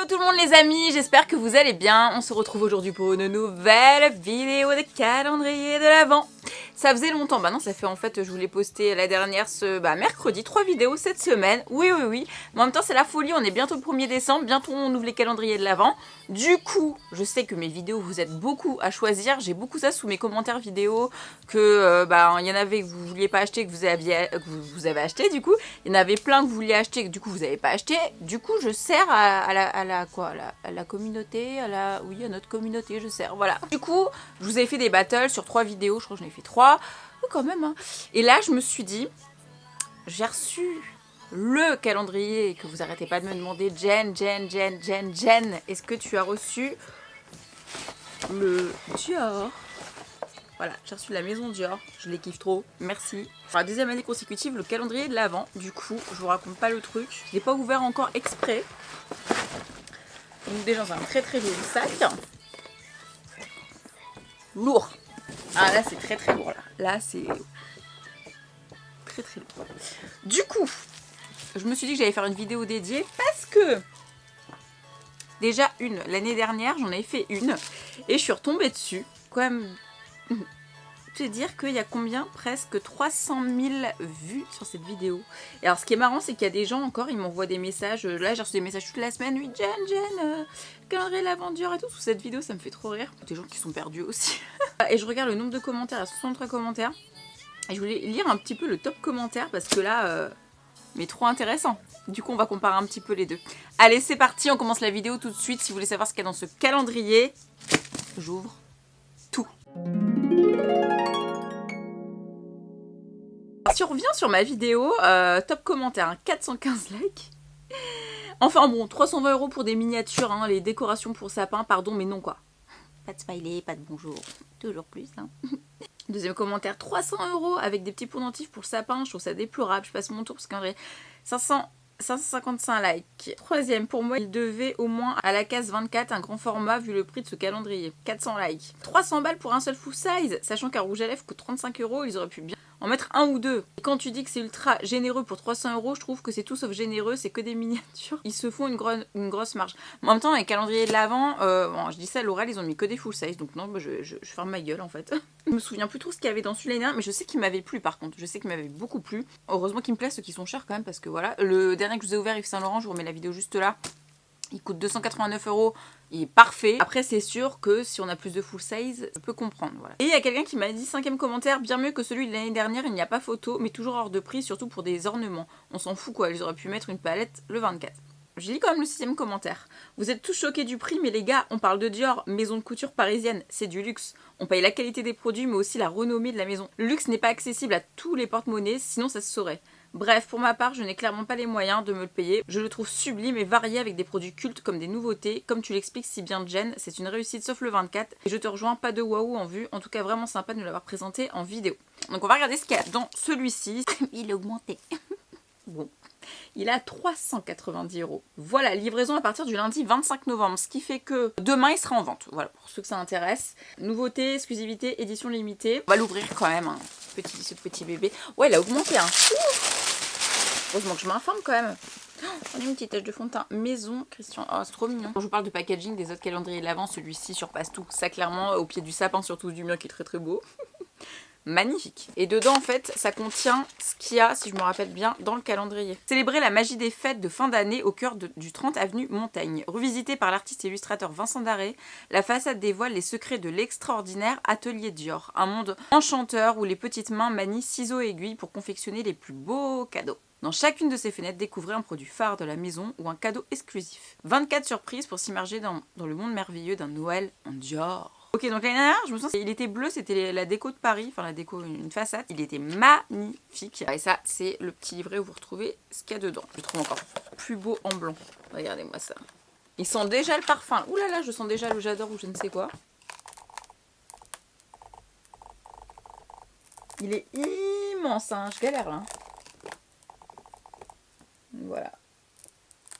Hello tout le monde les amis, j'espère que vous allez bien. On se retrouve aujourd'hui pour une nouvelle vidéo de calendrier de l'Avent. Ça faisait longtemps, bah non ça fait en fait, je voulais poster la dernière mercredi, 3 vidéos cette semaine. Oui. Mais en même temps c'est la folie, on est bientôt le 1er décembre, bientôt on ouvre les calendriers de l'Avent. Du coup, je sais que mes vidéos vous êtes beaucoup à choisir, j'ai beaucoup ça sous mes commentaires vidéo, que il y en avait que vous vouliez pas acheter, que vous avez acheté du coup. Il y en avait plein que vous vouliez acheter, que du coup vous n'avez pas acheté. Du coup je sers à la communauté, à notre communauté je sers, voilà. Du coup, je vous ai fait des battles sur 3 vidéos, je crois que j'en ai fait 3. Oui, quand même, hein. Et là, je me suis dit, j'ai reçu le calendrier que vous arrêtez pas de me demander. Jen, est-ce que tu as reçu le Dior? Voilà, j'ai reçu la maison Dior, je les kiffe trop, merci. Pour la deuxième année consécutive, le calendrier de l'Avent. Du coup, je vous raconte pas le truc, je l'ai pas ouvert encore exprès. Donc déjà, c'est un très joli sac. Lourd. Ah là, c'est très lourd là. Là, c'est très lourd. Du coup, je me suis dit que j'allais faire une vidéo dédiée parce que déjà l'année dernière, j'en avais fait une et je suis retombée dessus. Quand même, te dire qu'il y a combien? Presque 300 000 vues sur cette vidéo. Et alors ce qui est marrant, c'est qu'il y a des gens encore, ils m'envoient des messages. Là, j'ai reçu des messages toute la semaine. Oui, Jen, calendrier l'Avent Dior et tout. Sous cette vidéo, ça me fait trop rire. Des gens qui sont perdus aussi. Et je regarde le nombre de commentaires, il y a 63 commentaires. Et je voulais lire un petit peu le top commentaire parce que là, mais trop intéressant. Du coup, on va comparer un petit peu les deux. Allez, c'est parti, on commence la vidéo tout de suite. Si vous voulez savoir ce qu'il y a dans ce calendrier, j'ouvre tout. Si on revient sur ma vidéo, top commentaire, hein, 415 likes. Enfin bon, 320 € pour des miniatures, hein, les décorations pour sapin, pardon, mais non quoi. Pas de smiley, pas de bonjour, toujours plus. Hein. Deuxième commentaire, 300 € avec des petits pendentifs pour le sapin, je trouve ça déplorable, je passe mon tour parce qu'en vrai, 555 likes. Troisième, pour moi, il devait au moins à la case 24 un grand format vu le prix de ce calendrier. 400 likes. 300 balles pour un seul full size, sachant qu'un rouge à lèvres coûte 35 €, ils auraient pu bien en mettre un ou deux. Et quand tu dis que c'est ultra généreux pour 300 €, je trouve que c'est tout sauf généreux, c'est que des miniatures. Ils se font une grosse marge. En même temps, les calendriers de l'Avent, bon, je dis ça à l'oral, ils ont mis que des full size, donc non, je ferme ma gueule en fait. Je me souviens plus trop ce qu'il y avait dans celui-là, mais je sais qu'il m'avait plu par contre. Je sais qu'il m'avait beaucoup plu. Heureusement qu'il me plaît ceux qui sont chers quand même, parce que voilà. Le dernier que je vous ai ouvert, Yves Saint Laurent, je vous remets la vidéo juste là. Il coûte 289 €, il est parfait. Après, c'est sûr que si on a plus de full size, je peux comprendre. Voilà. Et il y a quelqu'un qui m'a dit, 5e commentaire, bien mieux que celui de l'année dernière, il n'y a pas photo, mais toujours hors de prix, surtout pour des ornements. On s'en fout quoi, ils auraient pu mettre une palette le 24. J'ai lu quand même le 6e commentaire. Vous êtes tous choqués du prix, mais les gars, on parle de Dior, maison de couture parisienne, c'est du luxe. On paye la qualité des produits, mais aussi la renommée de la maison. Le luxe n'est pas accessible à tous les porte-monnaies, sinon ça se saurait. Bref, pour ma part, je n'ai clairement pas les moyens de me le payer. Je le trouve sublime et varié avec des produits cultes comme des nouveautés. Comme tu l'expliques si bien Jen, c'est une réussite sauf le 24. Et je te rejoins, pas de waouh en vue. En tout cas, vraiment sympa de nous l'avoir présenté en vidéo. Donc on va regarder ce qu'il y a dans celui-ci. Il est augmenté. Bon. Il est à 390 €. Voilà, livraison à partir du lundi 25 novembre, ce qui fait que demain il sera en vente. Voilà, pour ceux que ça intéresse. Nouveauté, exclusivité, édition limitée. On va l'ouvrir quand même, hein. Ce petit bébé. Ouais, il a augmenté, hein. Heureusement que je m'informe quand même. On a une petite tache de fond de teint maison Christian. Oh, c'est trop mignon. Quand je vous parle de packaging des autres calendriers de l'Avent, celui-ci surpasse tout. Ça, clairement, au pied du sapin, surtout du mien qui est très beau. Magnifique. Et dedans, en fait, ça contient ce qu'il y a, si je me rappelle bien, dans le calendrier. Célébrer la magie des fêtes de fin d'année au cœur du 30 avenue Montaigne. Revisité par l'artiste et illustrateur Vincent Darré, la façade dévoile les secrets de l'extraordinaire atelier Dior. Un monde enchanteur où les petites mains manient ciseaux et aiguilles pour confectionner les plus beaux cadeaux. Dans chacune de ces fenêtres, découvrez un produit phare de la maison ou un cadeau exclusif. 24 surprises pour s'immerger dans le monde merveilleux d'un Noël en Dior. Ok, donc l'année dernière, je me souviens, il était bleu, c'était la déco de Paris, enfin la déco, une façade. Il était magnifique. Et ça, c'est le petit livret où vous retrouvez ce qu'il y a dedans. Je le trouve encore plus beau en blanc. Regardez-moi ça. Il sent déjà le parfum. Ouh là là, je sens déjà le j'adore ou je ne sais quoi. Il est immense, hein, je galère là. Voilà.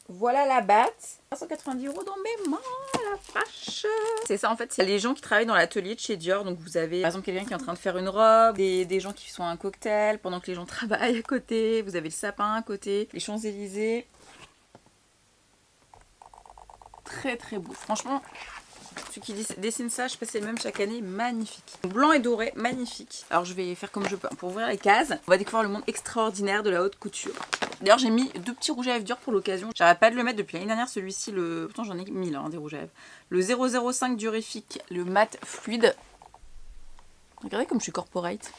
Voilà la batte. 390 € dans mes mains, la vache. C'est ça en fait, c'est les gens qui travaillent dans l'atelier de chez Dior. Donc vous avez par exemple quelqu'un qui est en train de faire une robe, des gens qui font un cocktail pendant que les gens travaillent à côté. Vous avez le sapin à côté, les Champs-Élysées. très très beau. Franchement, ceux qui dessinent ça, je sais pas si c'est le même chaque année, magnifique. Blanc et doré, magnifique. Alors je vais faire comme je peux. Pour ouvrir les cases, on va découvrir le monde extraordinaire de la haute couture. D'ailleurs j'ai mis 2 petits rouges à lèvres durs pour l'occasion. J'arrête pas de le mettre depuis l'année dernière, celui-ci, pourtant j'en ai 1000 hein, des rouges à lèvres. Le 005 Durifique, le mat fluide. Regardez comme je suis corporate.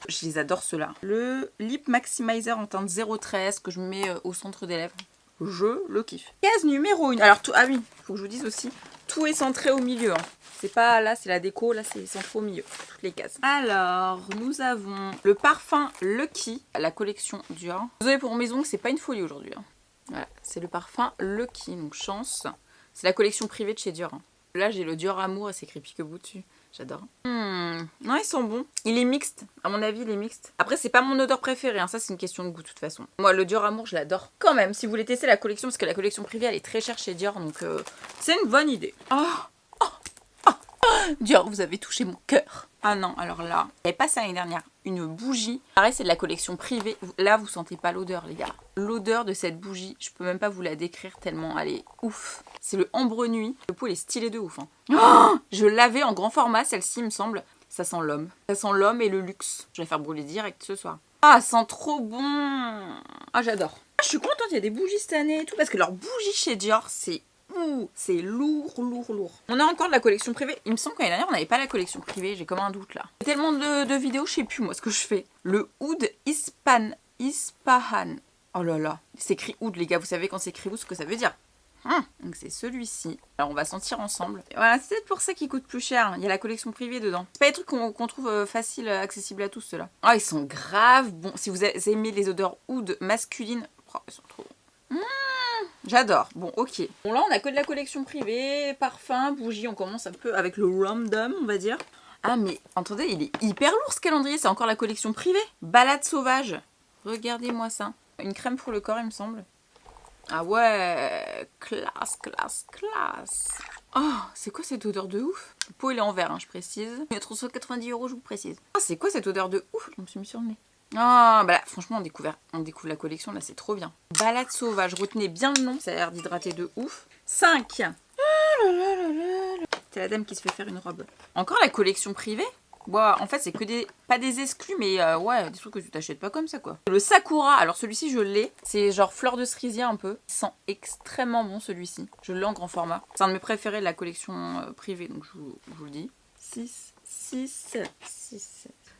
Je les adore ceux-là. Le Lip Maximizer en teinte 013 que je mets au centre des lèvres. Je le kiffe. Case numéro 1. Alors, ah oui, faut que je vous dise aussi, tout est centré au milieu. Hein. C'est pas là, c'est la déco, là c'est centré au milieu. Toutes les cases. Alors, nous avons le parfum Lucky, la collection Dior. Désolée pour mes ongles, c'est pas une folie aujourd'hui. Hein. Voilà, c'est le parfum Lucky, donc chance. C'est la collection privée de chez Dior. Hein. Là, j'ai le Dior Amour et c'est écrit Piquebou dessus. J'adore. Non, ils sont bons. Il est mixte. À mon avis, il est mixte. Après, c'est pas mon odeur préférée. Hein. Ça, c'est une question de goût, de toute façon. Moi, le Dior Amour, je l'adore. Quand même, si vous voulez tester la collection, parce que la collection privée, elle est très chère chez Dior. Donc, c'est une bonne idée. Dior, vous avez touché mon cœur. Ah non, alors là, j'avais passé l'année dernière une bougie. Pareil, c'est de la collection privée. Là, vous sentez pas l'odeur, les gars. L'odeur de cette bougie, je peux même pas vous la décrire tellement elle est ouf. C'est le Ambre Nuit. Le pot, il est stylé de ouf. Hein. Oh, je l'avais en grand format, celle-ci, il me semble. Ça sent l'homme. Ça sent l'homme et le luxe. Je vais faire brûler direct ce soir. Ah, ça sent trop bon. Ah, j'adore. Je suis contente, il y a des bougies cette année et tout. Parce que leurs bougies chez Dior, c'est lourd. On a encore de la collection privée. Il me semble qu'année dernière, on n'avait pas la collection privée. J'ai comme un doute là. Il y a tellement de vidéos, je sais plus moi ce que je fais. Le Oud Ispahan. Oh là là. C'est écrit Oud, les gars. Vous savez quand c'est écrit Oud ce que ça veut dire. Donc c'est celui-ci. Alors on va sentir ensemble. Et voilà, c'est peut-être pour ça qu'il coûte plus cher. Il y a la collection privée dedans. C'est pas des trucs qu'on trouve facile, accessibles à tous ceux-là. Ah, ils sont grave bons. Si vous aimez les odeurs Oud masculines, oh, ils sont trop bons. J'adore. Bon, ok. Bon, là, on a que de la collection privée, parfum, bougie. On commence un peu avec le random, on va dire. Ah, mais attendez, il est hyper lourd ce calendrier. C'est encore la collection privée. Balade sauvage. Regardez-moi ça. Une crème pour le corps, il me semble. Ah ouais, classe. Oh, c'est quoi cette odeur de ouf? Le pot, il est en verre, hein, je précise. Il y a 390 €, je vous précise. Ah, c'est quoi cette odeur de ouf? Je me suis mis sur le nez. Ah, bah là, franchement, on découvre la collection, là, c'est trop bien. Balade sauvage, retenez bien le nom, ça a l'air d'hydrater de ouf. 5. C'est la dame qui se fait faire une robe. Encore la collection privée. Bon, en fait, c'est que pas des exclus, mais ouais, des trucs que tu t'achètes pas comme ça, quoi. Le Sakura, alors celui-ci, je l'ai. C'est genre fleur de cerisier un peu. Il sent extrêmement bon, celui-ci. Je l'ai en grand format. C'est un de mes préférés de la collection privée, donc je vous le dis. 6.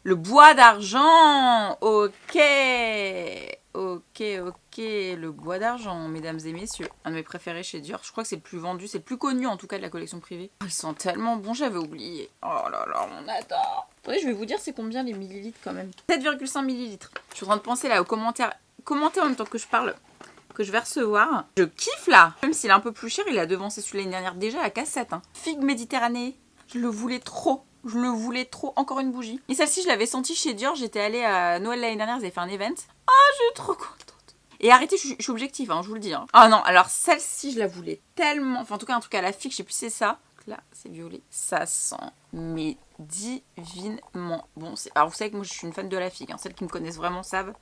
Le bois d'argent. Ok. Le bois d'argent, mesdames et messieurs. Un de mes préférés chez Dior. Je crois que c'est le plus vendu, c'est le plus connu en tout cas de la collection privée. Oh, ils sont tellement bons, j'avais oublié. Oh là là, on adore. Attendez, je vais vous dire c'est combien les millilitres quand même. 7,5 millilitres. Je suis en train de penser là aux commentaires. Commentez en même temps que je parle, que je vais recevoir. Je kiffe là. Même s'il est un peu plus cher, il a devancé celui l'année dernière déjà à cassette. Hein. Figue Méditerranée. Je le voulais trop. Encore une bougie. Et celle-ci, je l'avais sentie chez Dior. J'étais allée à Noël l'année dernière. Ils avaient fait un event. Ah, je suis trop contente. Et arrêtez, je suis objective, hein, je vous le dis. Hein. Ah non, alors celle-ci, je la voulais tellement. Enfin, en tout cas, un truc à la figue, je sais plus si c'est ça. Là, c'est violet. Ça sent, mais divinement bon. Alors, vous savez que moi, je suis une fan de la figue. Hein. Celles qui me connaissent vraiment savent.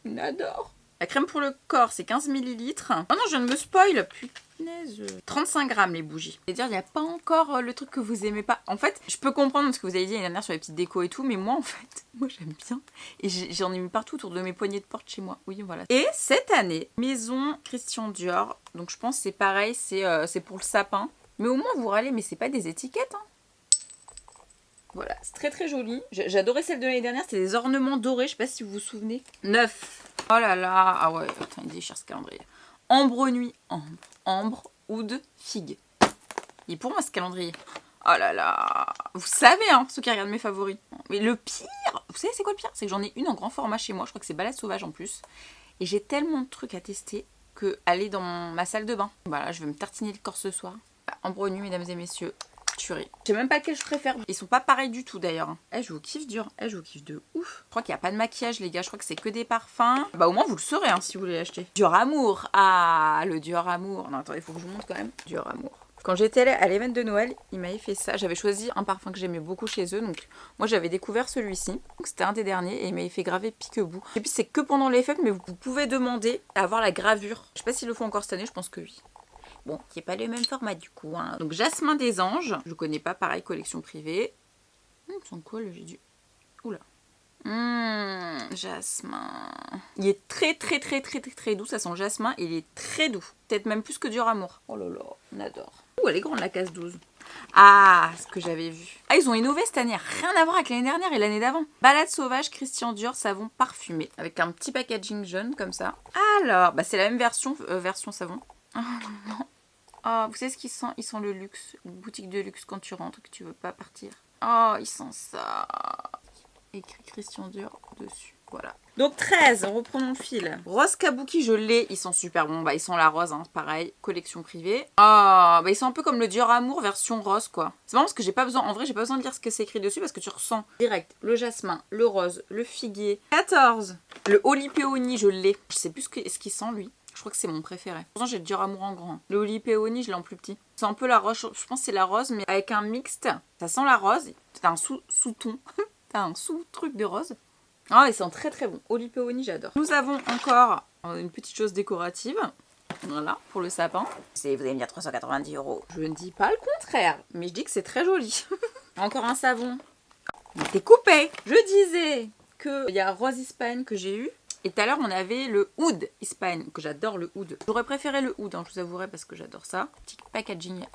On adore. La crème pour le corps, c'est 15 millilitres. Oh non, je viens de me spoil. Punaise. 35 grammes les bougies. C'est-à-dire, il n'y a pas encore le truc que vous aimez pas. En fait, je peux comprendre ce que vous avez dit l'année dernière sur les petites décos et tout, mais moi, en fait, moi, j'aime bien. Et j'en ai mis partout autour de mes poignées de porte chez moi. Oui, voilà. Et cette année, maison Christian Dior. Donc, je pense que c'est pareil, c'est pour le sapin. Mais au moins, vous râlez, mais c'est pas des étiquettes, hein. Voilà, c'est très très joli. J'adorais celle de l'année dernière, c'était des ornements dorés, je sais pas si vous vous souvenez. 9. Oh là là, ah ouais, attends, il déchire ce calendrier. Ambre Nuit, Ambre, Oud, Figue. Il est pour moi ce calendrier. Oh là là, vous savez, hein, ceux qui regardent mes favoris. Mais le pire, vous savez c'est quoi le pire? C'est que j'en ai une en grand format chez moi, je crois que c'est Balade Sauvage en plus. Et j'ai tellement de trucs à tester que aller dans ma salle de bain. Voilà, je vais me tartiner le corps ce soir. Ambre Nuit, mesdames et messieurs. Tuerie. Je sais même pas lequel je préfère. Ils sont pas pareils du tout d'ailleurs. Je vous kiffe dur. Je vous kiffe de ouf. Je crois qu'il n'y a pas de maquillage les gars. Je crois que c'est que des parfums. Bah au moins vous le saurez hein, si vous voulez l'acheter. Dior Amour. Ah le Dior Amour. Non attendez, il faut que je vous montre quand même. Dior Amour. Quand j'étais allée à l'event de Noël, ils m'avaient fait ça. J'avais choisi un parfum que j'aimais beaucoup chez eux. Donc moi j'avais découvert celui-ci. Donc c'était un des derniers et ils m'avaient fait graver Piquebou. Et puis c'est que pendant les fêtes, mais vous pouvez demander à avoir la gravure. Je sais pas s'ils le font encore cette année, je pense que oui. Bon, qui n'est pas le même format du coup. Hein. Donc Jasmin des Anges. Je connais pas, pareil, collection privée. Ils sont cool, j'ai dû... Oula. Jasmin. Il est très doux, ça sent le jasmin. Il est très doux. Peut-être même plus que Dur Amour. Oh là là, on adore. Ouh, elle est grande la case 12. Ah, ce que j'avais vu. Ah, ils ont innové cette année. Rien à voir avec l'année dernière et l'année d'avant. Balade sauvage, Christian Dior, savon parfumé. Avec un petit packaging jaune comme ça. Alors, bah c'est la même version savon. Oh non. Oh, vous savez ce qu'ils sentent? Ils sentent le luxe. Une boutique de luxe quand tu rentres et que tu veux pas partir. Oh, ils sentent ça. Écrit Christian Dior dessus. Voilà. Donc 13, reprenons le fil. Rose Kabuki, je l'ai. Ils sont super bons. Bah, ils sont la rose, hein, pareil. Collection privée. Ah, bah, ils sont un peu comme le Dior Amour version rose, quoi. C'est marrant parce que j'ai pas besoin, en vrai, j'ai pas besoin de lire ce que c'est écrit dessus parce que tu ressens direct le jasmin, le rose, le figuier. 14. Le Holy Peony, je l'ai. Je sais plus ce qu'il sent, lui. Je crois que c'est mon préféré. Pourtant, j'ai le Dior Amour en grand. Le Holy Peony, je l'ai en plus petit. C'est un peu la rose. Je pense que c'est la rose, mais avec un mixte. Ça sent la rose. T'as un sous-ton. T'as un sous-truc de rose. Ah, ils sont très bons. Holy Peony, j'adore. Nous avons encore une petite chose décorative. Voilà, pour le sapin. Vous allez me dire 390 €. Je ne dis pas le contraire, mais je dis que c'est très joli. Encore un savon. Il était coupé. Je disais qu'il y a Rose Espagne que j'ai eu. Et tout à l'heure, on avait le Oud Espagne, que j'adore le Oud. J'aurais préféré le Oud, hein, je vous avouerai, parce que j'adore ça. Petit packaging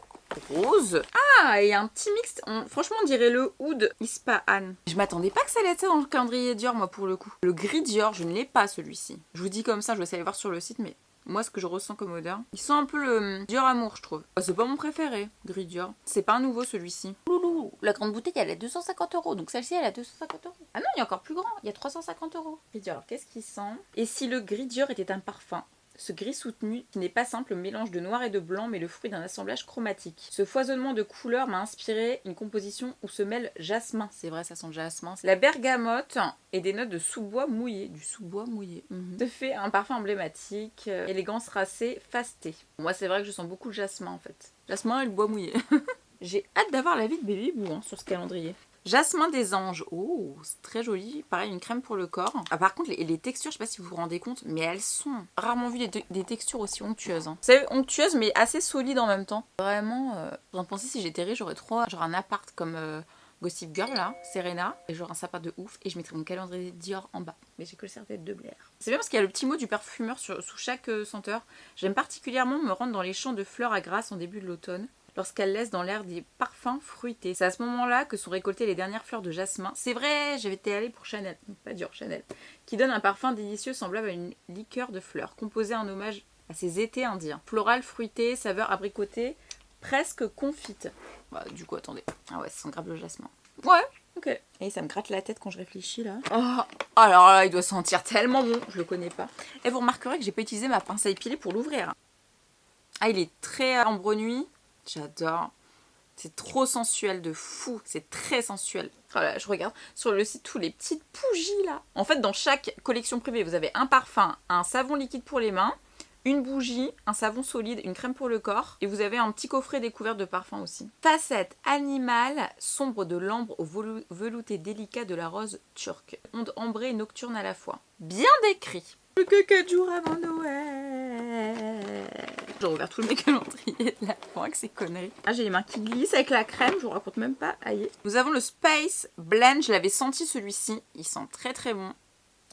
rose. Ah, et un petit mix. Franchement, on dirait le Oud Ispahan. Je m'attendais pas que ça allait être ça dans le calendrier Dior, moi, pour le coup. Le gris Dior, je ne l'ai pas, celui-ci. Je vous dis comme ça, je vais essayer de voir sur le site, mais moi, ce que je ressens comme odeur, il sent un peu le Dior Amour, je trouve. C'est pas mon préféré, gris Dior. C'est pas un nouveau, celui-ci. Loulou, la grande bouteille, elle est à 250 €. Donc celle-ci, elle est à 250 €. Ah non, il y a encore plus grand. Il y a 350 €. Gris Dior, alors qu'est-ce qu'il sent? Et si le gris Dior était un parfum? Ce gris soutenu, qui n'est pas simple mélange de noir et de blanc, mais le fruit d'un assemblage chromatique. Ce foisonnement de couleurs m'a inspiré une composition où se mêle jasmin. C'est vrai, ça sent le jasmin. La bergamote et des notes de sous-bois mouillé. Du sous-bois mouillé. Ça fait un parfum emblématique. Élégance racée, fasté. Moi, c'est vrai que je sens beaucoup le jasmin, en fait. Jasmin et le bois mouillé. J'ai hâte d'avoir l'avis de Baby Boo sur ce calendrier. Jasmin des Anges. Oh, c'est très joli. Pareil, une crème pour le corps. Ah, par contre, les textures, je sais pas si vous vous rendez compte, mais elles sont rarement vues des textures aussi onctueuses. Hein. Vous savez, onctueuses, mais assez solides en même temps. Vraiment, j'en pensais si j'étais riche, j'aurais trop genre un appart comme Gossip Girl, là, Serena, et genre un sapin de ouf, et je mettrais mon calendrier Dior en bas. Mais j'ai que le serre-tête de Blair. C'est bien parce qu'il y a le petit mot du parfumeur sous chaque senteur. J'aime particulièrement me rendre dans les champs de fleurs à Grasse en début de l'automne, lorsqu'elle laisse dans l'air des parfums fruités. C'est à ce moment-là que sont récoltées les dernières fleurs de jasmin. C'est vrai, j'avais été allée pour Chanel, pas Dior, Chanel, qui donne un parfum délicieux semblable à une liqueur de fleurs, composée en hommage à ces étés indiens. Floral, fruité, saveur abricotée, presque confite. Bah, du coup, attendez. Ah ouais, ça sent grave le jasmin. Ouais, ok. Et ça me gratte la tête quand je réfléchis là. Oh, alors là, il doit sentir tellement bon. Je le connais pas. Et vous remarquerez que j'ai pas utilisé ma pince à épiler pour l'ouvrir. Ah, il est très ambre nuit. J'adore. C'est trop sensuel de fou. C'est très sensuel. Voilà, je regarde sur le site tous les petites bougies là. En fait, dans chaque collection privée, vous avez un parfum, un savon liquide pour les mains, une bougie, un savon solide, une crème pour le corps. Et vous avez un petit coffret découvert de parfums aussi. Facette animale, sombre de l'ambre au velouté délicat de la rose turque. Onde ambrée et nocturne à la fois. Bien décrit. Plus que 4 jours avant Noël. J'ai ouvert tout le calendrier de la fin avec ces conneries. Ah, j'ai les mains qui glissent avec la crème, je vous raconte même pas. Aïe. Nous avons le Space Blend, je l'avais senti celui-ci. Il sent très bon.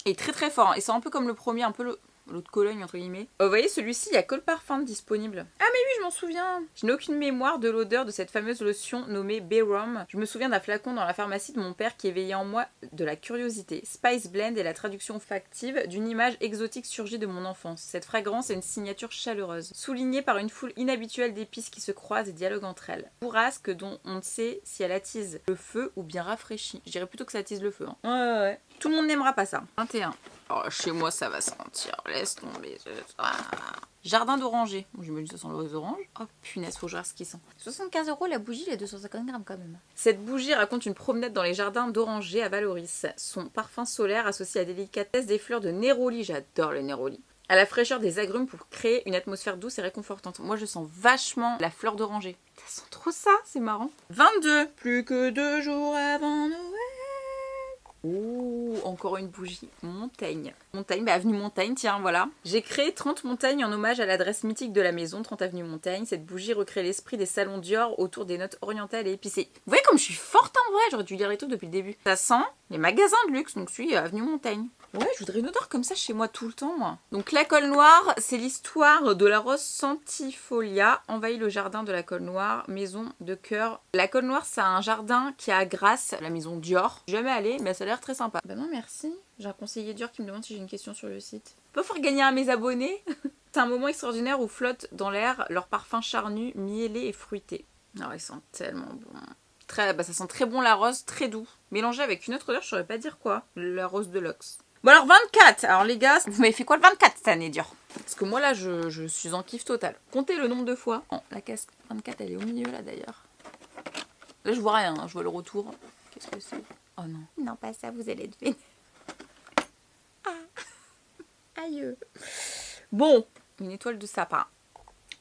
Et très fort. Il sent un peu comme le premier, un peu l'eau de Cologne entre guillemets. Vous voyez, celui-ci, il n'y a que le parfum disponible. Ah mais oui, je m'en souviens. Je n'ai aucune mémoire de l'odeur de cette fameuse lotion nommée Bayrum. Je me souviens d'un flacon dans la pharmacie de mon père qui éveillait en moi de la curiosité. Spice Blend est la traduction factive d'une image exotique surgie de mon enfance. Cette fragrance est une signature chaleureuse, soulignée par une foule inhabituelle d'épices qui se croisent et dialoguent entre elles. Bourrasque dont on ne sait si elle attise le feu ou bien rafraîchit. Je dirais plutôt que ça attise le feu. Hein. Ouais. Tout le monde n'aimera pas ça. 21. Alors, chez moi, ça va sentir. Laisse tomber. Jardin d'oranger. J'imagine que ça sent les oranges. Oh punaise, faut que je regarde ce qu'il sent. 75 € la bougie, il y a 250 grammes quand même. Cette bougie raconte une promenade dans les jardins d'oranger à Valoris. Son parfum solaire associé à la délicatesse des fleurs de Néroli. J'adore le Néroli. À la fraîcheur des agrumes pour créer une atmosphère douce et réconfortante. Moi, je sens vachement la fleur d'oranger. Ça sent trop ça, c'est marrant. 22. Plus que 2 jours avant Noël. Oh, encore une bougie. Montaigne. Montaigne, bah avenue Montaigne, tiens, voilà. J'ai créé 30 montagnes en hommage à l'adresse mythique de la maison, 30 avenue Montaigne. Cette bougie recrée l'esprit des salons Dior autour des notes orientales et épicées. Vous voyez comme je suis forte en vrai, j'aurais dû lire les trucs depuis le début. Ça sent les magasins de luxe, donc je suis avenue Montaigne. Ouais, je voudrais une odeur comme ça chez moi tout le temps, moi. Donc la colle noire, c'est l'histoire de la rose centifolia, envahit le jardin de la colle noire, maison de cœur. La colle noire, c'est un jardin qui a à Grasse, la maison Dior. Je suis jamais allée, mais ça a l'air très sympa. Bah non, merci. J'ai un conseiller Dior qui me demande si j'ai une question sur le site. Peut faire gagner à mes abonnés. C'est un moment extraordinaire où flotte dans l'air leur parfum charnu, mielé et fruité. Ah, ils sentent tellement bon. Très, bah ça sent très bon la rose, très doux. Mélangé avec une autre odeur, je saurais pas dire quoi. La rose de Lox. Bon alors 24, alors les gars, vous m'avez fait quoi le 24 cette année, Dior? Parce que moi là, je suis en kiff total. Comptez le nombre de fois. Oh, la casque 24, elle est au milieu là d'ailleurs. Là je vois rien, hein, je vois le retour. Qu'est-ce que c'est? Oh non. Non, pas ça, vous allez deviner. Ah. Aïe. Bon, une étoile de sapin.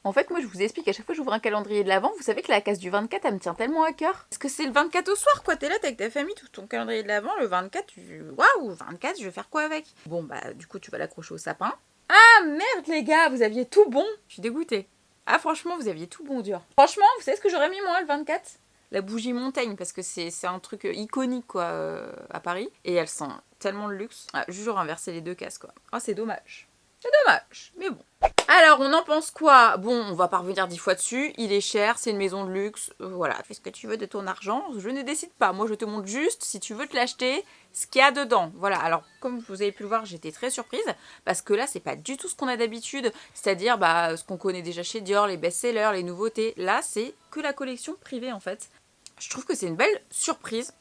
En fait, moi, je vous explique, à chaque fois que j'ouvre un calendrier de l'Avent, vous savez que la case du 24, elle me tient tellement à cœur. Parce que c'est le 24 au soir, quoi. T'es là, t'es avec ta famille, tout ton calendrier de l'Avent, le 24, waouh, 24, je vais faire quoi avec? Bon, bah, du coup, tu vas l'accrocher au sapin. Ah, merde, les gars, vous aviez tout bon. Je suis dégoûtée. Ah, franchement, vous aviez tout bon, Dior. Franchement, vous savez ce que j'aurais mis, moi, le 24? La bougie Montaigne, parce que c'est un truc iconique, quoi, à Paris. Et elle sent tellement le luxe. Ah, j'aurais inversé les deux cases, quoi. Ah, c'est dommage. C'est dommage, mais bon. Alors, on en pense quoi? Bon, on va pas revenir 10 fois dessus. Il est cher, c'est une maison de luxe. Voilà, fais ce que tu veux de ton argent. Je ne décide pas. Moi, je te montre juste, si tu veux te l'acheter, ce qu'il y a dedans. Voilà, alors, comme vous avez pu le voir, j'étais très surprise. Parce que là, c'est pas du tout ce qu'on a d'habitude. C'est-à-dire, bah, ce qu'on connaît déjà chez Dior, les best-sellers, les nouveautés. Là, c'est que la collection privée, en fait. Je trouve que c'est une belle surprise,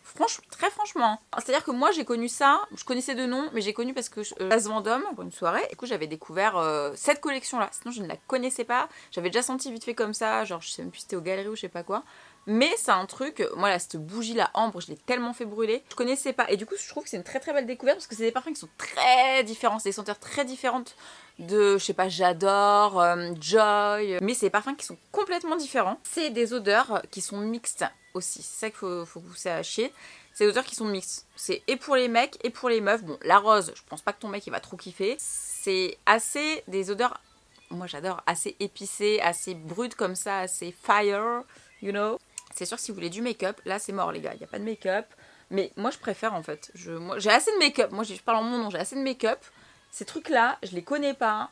très franchement. C'est-à-dire que moi j'ai connu ça, je connaissais de nom, mais j'ai connu parce que Place Vendôme, pour une soirée, et du coup j'avais découvert cette collection-là. Sinon je ne la connaissais pas, j'avais déjà senti vite fait comme ça, genre je sais même plus si c'était aux galeries ou je sais pas quoi. Mais c'est un truc, moi là, cette bougie là, ambre, je l'ai tellement fait brûler, je connaissais pas. Et du coup je trouve que c'est une très très belle découverte parce que c'est des parfums qui sont très différents, c'est des senteurs très différentes de, je sais pas, j'adore, Joy, mais c'est des parfums qui sont complètement différents. C'est des odeurs qui sont mixtes aussi, c'est ça qu'il faut que vous sachiez. C'est des odeurs qui sont mixtes. C'est et pour les mecs et pour les meufs. Bon, la rose, je pense pas que ton mec il va trop kiffer. C'est assez des odeurs, moi j'adore, assez épicées, assez brutes comme ça, assez fire, you know. C'est sûr que si vous voulez du make-up, là c'est mort les gars, il n'y a pas de make-up. Mais moi je préfère en fait. Moi, j'ai assez de make-up, moi je parle en mon nom, j'ai assez de make-up. Ces trucs-là, je les connais pas.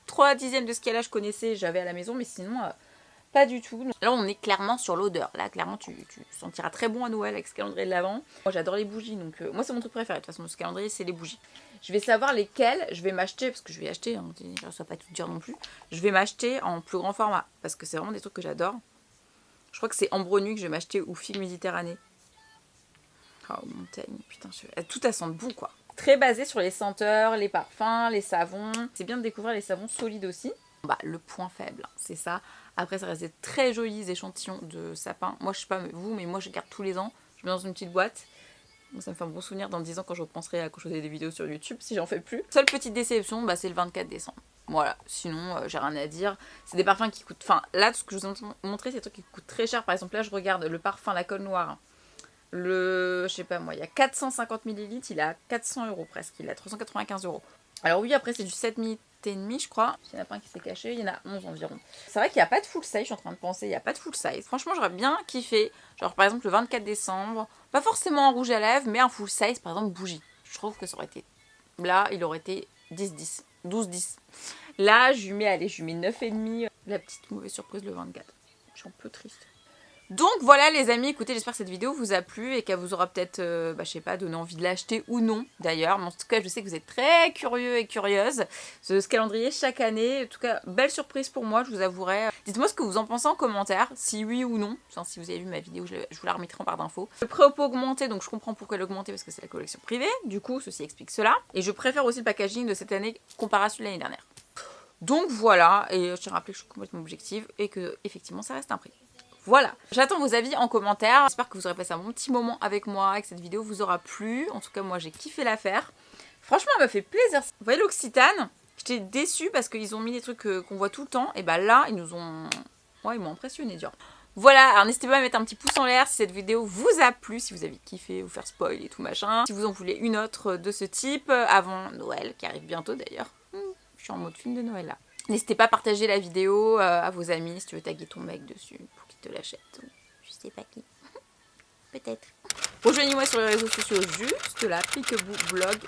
3/10 de ce qu'il y a là, je connaissais, j'avais à la maison, mais sinon, pas du tout. Là, on est clairement sur l'odeur. Là, clairement, tu sentiras très bon à Noël avec ce calendrier de l'Avent. Moi, j'adore les bougies, donc moi, c'est mon truc préféré. De toute façon, ce calendrier, c'est les bougies. Je vais savoir lesquelles je vais m'acheter, parce que je vais acheter, hein, je ne vais pas tout dire non plus. Je vais m'acheter en plus grand format, parce que c'est vraiment des trucs que j'adore. Je crois que c'est Ambre Nuit que je vais m'acheter ou Fille Méditerranée. Oh, Montaigne, putain, tout à sent bon, quoi. Très basé sur les senteurs, les parfums, les savons. C'est bien de découvrir les savons solides aussi. Bah, le point faible, c'est ça. Après, ça reste des très jolis échantillons de sapin. Moi, je sais pas vous, mais moi, je garde tous les ans. Je mets dans une petite boîte. Bon, ça me fait un bon souvenir dans 10 ans quand je repenserai à quand je faisais des vidéos sur YouTube, si j'en fais plus. Seule petite déception, bah, c'est le 24 décembre. Voilà, sinon, j'ai rien à dire. C'est des parfums qui coûtent... Enfin, là, tout ce que je vous ai montré, c'est des trucs qui coûtent très cher. Par exemple, là, je regarde le parfum La Colle Noire. Je sais pas moi, il y a 450 ml, il est à 400 € presque, il est à 395 €. Alors oui, après c'est du 7 ml et demi, je crois. Il y en a pas un qui s'est caché, il y en a 11 environ. C'est vrai qu'il n'y a pas de full size, je suis en train de penser, il n'y a pas de full size. Franchement, j'aurais bien kiffé, genre par exemple le 24 décembre, pas forcément en rouge à lèvres, mais un full size, par exemple bougie. Je trouve que ça aurait été... Là, il aurait été 10-10, 12-10. Là, je lui mets 9,5. La petite mauvaise surprise le 24. Je suis un peu triste. Donc voilà les amis, écoutez, j'espère que cette vidéo vous a plu et qu'elle vous aura peut-être, je sais pas, donné envie de l'acheter ou non d'ailleurs. Mais en tout cas, je sais que vous êtes très curieux et curieuses de ce calendrier chaque année. En tout cas, belle surprise pour moi, je vous avouerai. Dites-moi ce que vous en pensez en commentaire, si oui ou non. Enfin, si vous avez vu ma vidéo, je vous la remettrai en barre d'infos. Le prix peut augmenter, donc je comprends pourquoi l'augmenter parce que c'est la collection privée. Du coup, ceci explique cela. Et je préfère aussi le packaging de cette année comparé à celui de l'année dernière. Donc voilà, et je te rappelle que je suis complètement objective et que effectivement ça reste un prix. Voilà, j'attends vos avis en commentaire. J'espère que vous aurez passé un bon petit moment avec moi et que cette vidéo vous aura plu. En tout cas, moi, j'ai kiffé la faire. Franchement, elle m'a fait plaisir. Vous voyez l'Occitane, j'étais déçue parce qu'ils ont mis des trucs qu'on voit tout le temps. Et bah là, ils nous ont... Ouais, ils m'ont impressionné, Dior. Voilà, alors n'hésitez pas à mettre un petit pouce en l'air si cette vidéo vous a plu, si vous avez kiffé, vous faire spoil et tout machin. Si vous en voulez une autre de ce type, avant Noël, qui arrive bientôt d'ailleurs. Je suis en mode film de Noël là. N'hésitez pas à partager la vidéo à vos amis si tu veux taguer ton mec dessus pour qu'il te l'achète. Je sais pas qui. Peut-être. Rejoignez-moi sur les réseaux sociaux juste là, Peekaboo Blog.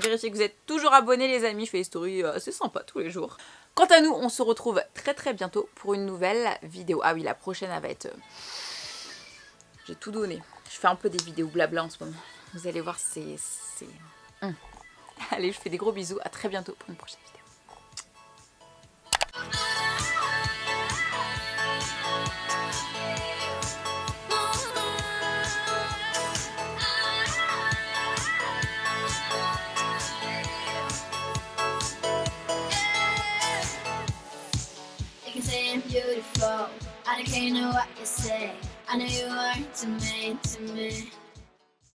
Vérifiez que vous êtes toujours abonnés les amis, je fais des stories assez sympas tous les jours. Quant à nous, on se retrouve très très bientôt pour une nouvelle vidéo. Ah oui, la prochaine elle va être... J'ai tout donné. Je fais un peu des vidéos blabla en ce moment. Vous allez voir, c'est... Allez, je fais des gros bisous. À très bientôt pour une prochaine vidéo. You can say I'm beautiful, I don't care know what you say. I know you are to me, to me.